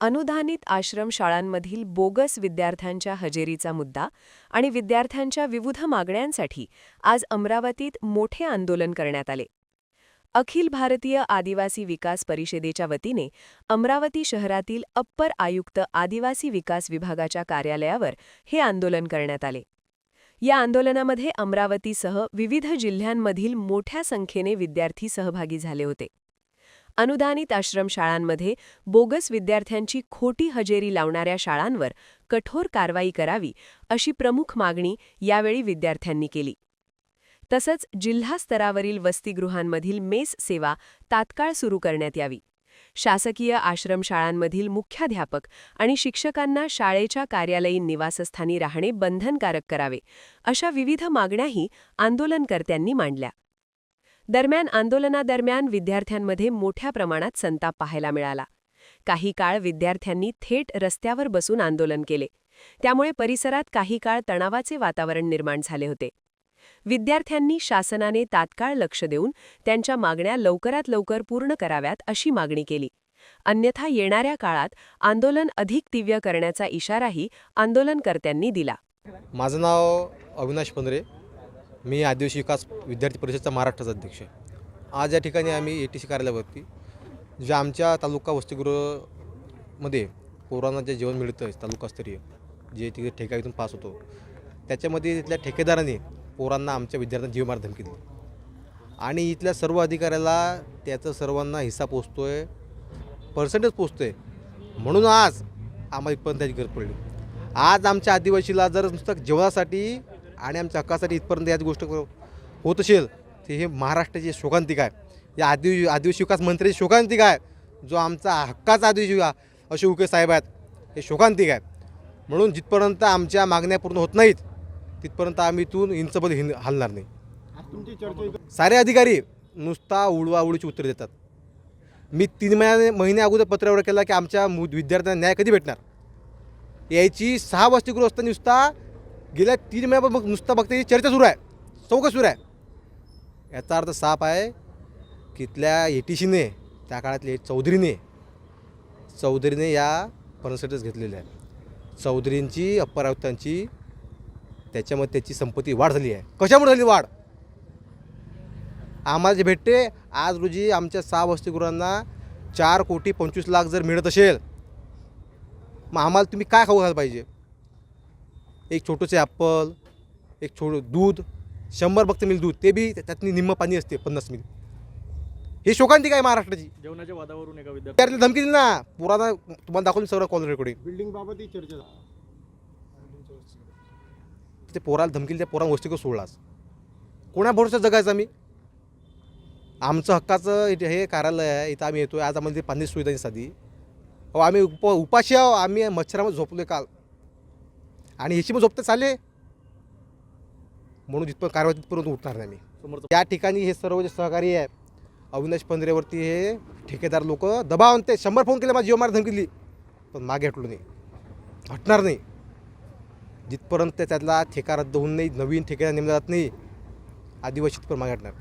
अनुदानित आश्रम शाळांमधील बोगस विद्यार्थ्यांच्या हजेरीचा मुद्दा आणि विद्यार्थ्यांच्या विविध मागण्यांसाठी आज अमरावतीत मोठे आंदोलन करण्यात आले. अखिल भारतीय आदिवासी विकास परिषदेच्या वतीने अमरावती शहरातील अप्पर आयुक्त आदिवासी विकास विभागाच्या कार्यालयावर हे आंदोलन करण्यात आले. या आंदोलनामध्ये अमरावतीसह विविध जिल्ह्यांमधील मोठ्या संख्येने विद्यार्थी सहभागी झाले होते. अनुदानित आश्रमशाळांमध्ये बोगस विद्यार्थ्यांची खोटी हजेरी लावणाऱ्या शाळांवर कठोर कारवाई करावी अशी प्रमुख मागणी यावेळी विद्यार्थ्यांनी केली. तसंच जिल्हा स्तरावरील वसतिगृहांमधील मेस सेवा तात्काळ सुरू करण्यात यावी. शासकीय आश्रमशाळांमधील मुख्याध्यापक आणि शिक्षकांना शाळेच्या कार्यालयीन निवासस्थानी राहणे बंधनकारक करावे, अशा विविध मागण्याही आंदोलनकर्त्यांनी मांडल्या. दरम्यान आंदोलनादरम्यान विद्यार्थ्यांमध्ये मोठ्या प्रमाणात संताप पाहायला मिळाला. काही काळ विद्यार्थ्यांनी थेट रस्त्यावर बसून आंदोलन केले. त्यामुळे परिसरात काही काळ तणावाचे वातावरण निर्माण झाले होते. विद्यार्थ्यांनी शासनाने तात्काळ लक्ष देऊन त्यांच्या मागण्या लवकरात लवकर पूर्ण कराव्यात अशी मागणी केली. अन्यथा येणाऱ्या काळात आंदोलन अधिक तीव्र करण्याचा इशाराही आंदोलनकर्त्यांनी दिला. माझं नाव अविनाश पंधरे. मी आदिवासी विकास विद्यार्थी परिषदेचा महाराष्ट्राचा अध्यक्ष. आज या ठिकाणी आम्ही ATC कार्यालयावरती जे आमच्या तालुका वसतिगृहामध्ये पोरांना जे जेवण मिळतं तालुकास्तरीय जे तिथे ठेका पास होतो, त्याच्यामध्ये इथल्या ठेकेदाराने पोरांना आमच्या विद्यार्थ्यांना जीव मार धमकी दिली आणि इथल्या सर्व अधिकाऱ्याला त्याचं सर्वांना हिस्सा पोचतो आहे, पर्सेंटेज पोचतो आहे. म्हणून आज आम्हाला इथपर्यंत त्याची गरज पडली. आज आमच्या आदिवासीला जर नुसतं जेवणासाठी आणि आमच्या हक्कासाठी इथपर्यंत याच गोष्ट होत असेल तर हे महाराष्ट्राची शोकांतिका आहे. या आदिवासी विकास मंत्र्याची शोकांतिका आहे. जो आमचा हक्काचा आदिवासी असे उके साहेब आहेत, हे शोकांतिका आहे. म्हणून जिथपर्यंत आमच्या मागण्या पूर्ण होत नाहीत तिथपर्यंत आम्ही इथून इंचभर हलणार नाही. सारे अधिकारी नुसता उडवाउडीची उत्तर देतात. मी 3 महिने अगोदर पत्रावर केला की आमच्या विद्यार्थ्यांना न्याय कधी भेटणार. याची 6 वसतिगृह असताना नुसता गेल्या 3 महिन्यापासून नुसता फक्त ही चर्चा सुरू आहे, चौकशी सुरू आहे. याचा अर्थ साफ आहे की इथल्या ATCने त्या काळातले चौधरीने या पर्सेंटेज घेतलेले आहे. चौधरींची अप्पर आयुक्तांची त्याच्यामध्ये त्याची संपत्ती वाढ झाली आहे. कशामुळे झाली वाढ? आम्हाला जे भेटते आज रोजी आमच्या 6 वसतिगृहांना 4,25,00,000 जर मिळत असेल, मग आम्हाला तुम्ही काय खाऊ घालायला पाहिजे? एक छोटंसे ॲपल, एक दूध, 100 फक्त मिल दूध, ते बी त्यात निम्म पाणी असते 50 मिल. हे शोकांतिका आहे महाराष्ट्राची. जेवणाच्या वादावरून एका विद्यार्थी धमकी दिली ना. पुराणा तुम्हाला दाखवून सगळं कॉल रेकॉर्डिंग. बिल्डिंग बाबत ही चर्चा ते पोराला धमकीला त्या पोरांना वस्तीकडे सोडलाच. कोणा भरोसा जगायचा आम्ही? आमचं हक्काचं हे कार्यालय आहे, इथं आम्ही येतो. आज आम्हाला पाणी सुविधा नाही साधी. आम्ही उपाशी आहो. आम्ही मच्छरामध्ये झोपलो काल आणि ह्याची मग झोपते चालले. म्हणून जिथपर्यंत कारवाई तिथपर्यंत उठणार नाही आम्ही. या ठिकाणी हे सर्व जे सहकारी आहे अविनाश पंधरेवरती हे ठेकेदार लोक दबाव आणते. 100 फोन केले, माझी जीव मार धमकी दिली, पण मागे हटलो नाही, हटणार नाही. जिथपर्यंत त्यातला ठेका रद्द होऊन नाही, नवीन ठेकेदार नेमला जात नाही, आदिवासी तिथपर्यंत मागे हटणार.